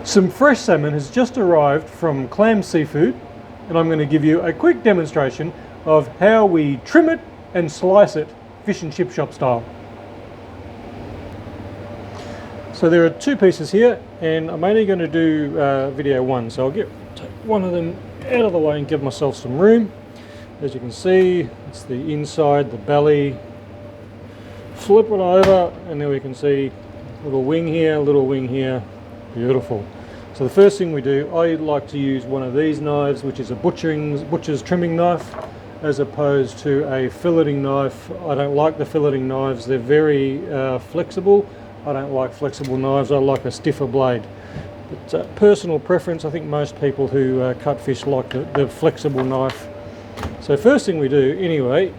Some fresh salmon has just arrived from Clam Seafood, and I'm going to give you a quick demonstration of how we trim it and slice it fish and chip shop style. So there are two pieces here, and I'm only going to do video one, so I'll take one of them out of the way and give myself some room. As you can see, it's the inside, the belly. Flip it over, and there we can see a little wing here, a little wing here. Beautiful. So the first thing we do, I like to use one of these knives, which is a butcher's trimming knife, as opposed to a filleting knife. I don't like the filleting knives. They're very flexible. I don't like flexible knives. I like a stiffer blade. It's personal preference. I think most people who cut fish like the flexible knife. So first thing we do, anyway,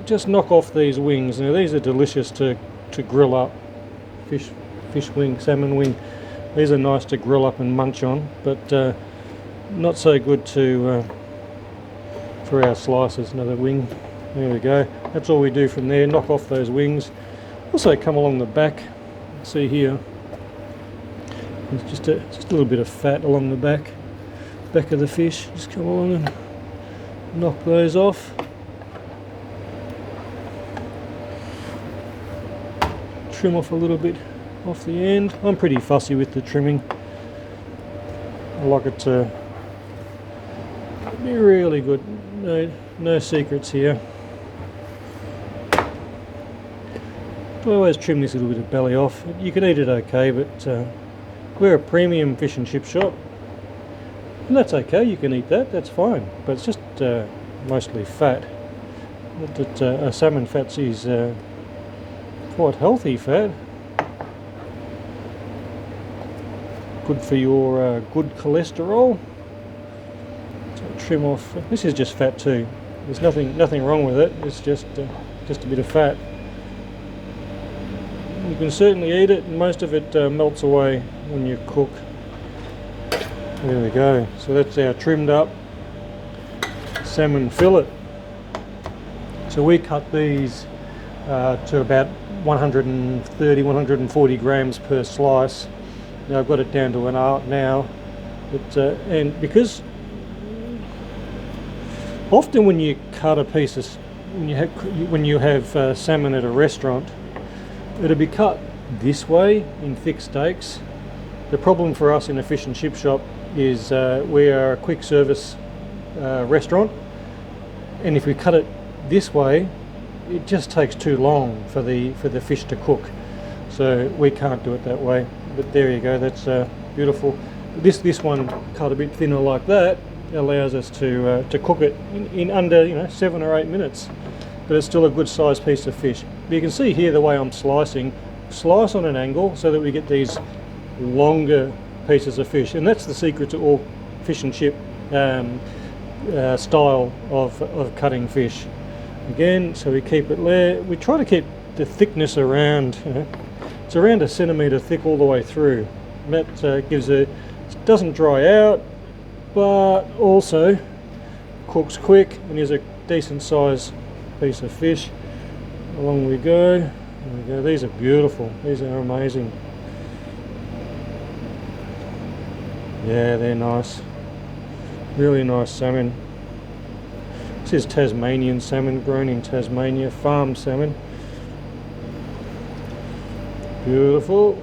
just knock off these wings. Now these are delicious to grill up. Fish wing, salmon wing. These are nice to grill up and munch on, but not so good for our slices. Another wing. There we go. That's all we do from there. Knock off those wings. Also come along the back. See here. There's just a little bit of fat along the back of the fish. Just come along and knock those off. Trim off a little bit off the end. I'm pretty fussy with the trimming. I like it to be really good. No secrets here. I always trim this little bit of belly off. You can eat it okay, but we're a premium fish and chip shop, and that's okay. You can eat that. That's fine. But it's just mostly fat. Salmon fat is quite healthy fat. Good for your good cholesterol. So trim off. This is just fat too. There's nothing wrong with it. It's just a bit of fat. You can certainly eat it, and most of it melts away when you cook. There we go. So that's our trimmed up salmon fillet. So we cut these to about 130, 140 grams per slice. Now I've got it down to an art now, but and because often when you cut a piece of when you have salmon at a restaurant, it'll be cut this way in thick steaks. The problem for us in a fish and chip shop is we are a quick service restaurant, and if we cut it this way, it just takes too long for the fish to cook. So we can't do it that way. But there you go. That's beautiful. This one cut a bit thinner like that allows us to cook it in under 7 or 8 minutes. But it's still a good sized piece of fish. But you can see here the way I'm slicing. Slice on an angle so that we get these longer pieces of fish, and that's the secret to all fish and chip style of cutting fish. Again, so we keep it there. We try to keep the thickness around, it's around 1 centimetre thick all the way through. And that it doesn't dry out, but also cooks quick and is a decent size piece of fish. Along we go. There we go. These are beautiful. These are amazing. Yeah, they're nice. Really nice salmon. This is Tasmanian salmon, grown in Tasmania, farm salmon. Beautiful.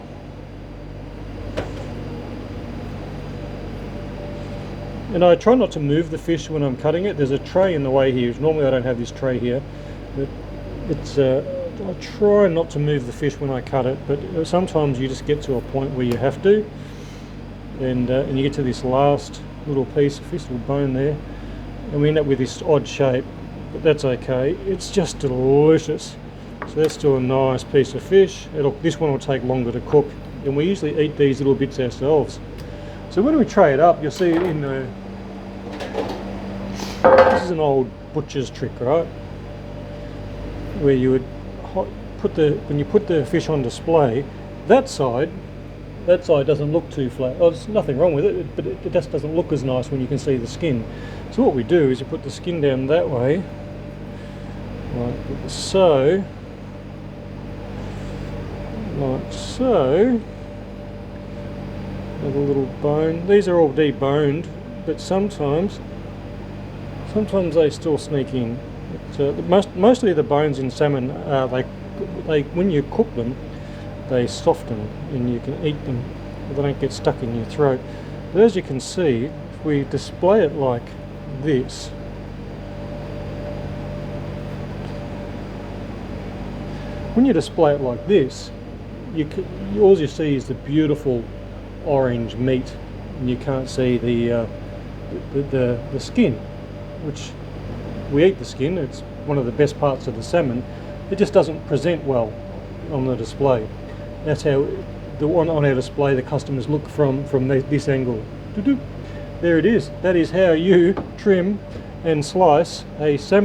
And I try not to move the fish when I'm cutting it. There's a tray in the way here. Normally I don't have this tray here, but it's I try not to move the fish when I cut it, but sometimes you just get to a point where you have to, and you get to this last little piece of fish, little bone there, and we end up with this odd shape, but that's okay. It's just delicious. So that's still a nice piece of fish. This one will take longer to cook, and we usually eat these little bits ourselves. So when we tray it up, you'll see in the, this is an old butcher's trick, right? Where you would when you put the fish on display, that side doesn't look too flat. Oh, there's nothing wrong with it, but it just doesn't look as nice when you can see the skin. So what we do is you put the skin down that way, like so, Another little bone. These are all deboned, but sometimes they still sneak in. Mostly the bones in salmon, they when you cook them, they soften and you can eat them. They don't get stuck in your throat. But as you can see, if we display it like this, when you display it like this, all you see is the beautiful orange meat, and you can't see the skin, which we eat the skin. It's one of the best parts of the salmon. It just doesn't present well on the display. That's how on our display the customers look from this angle. There it is. That is how you trim and slice a salmon.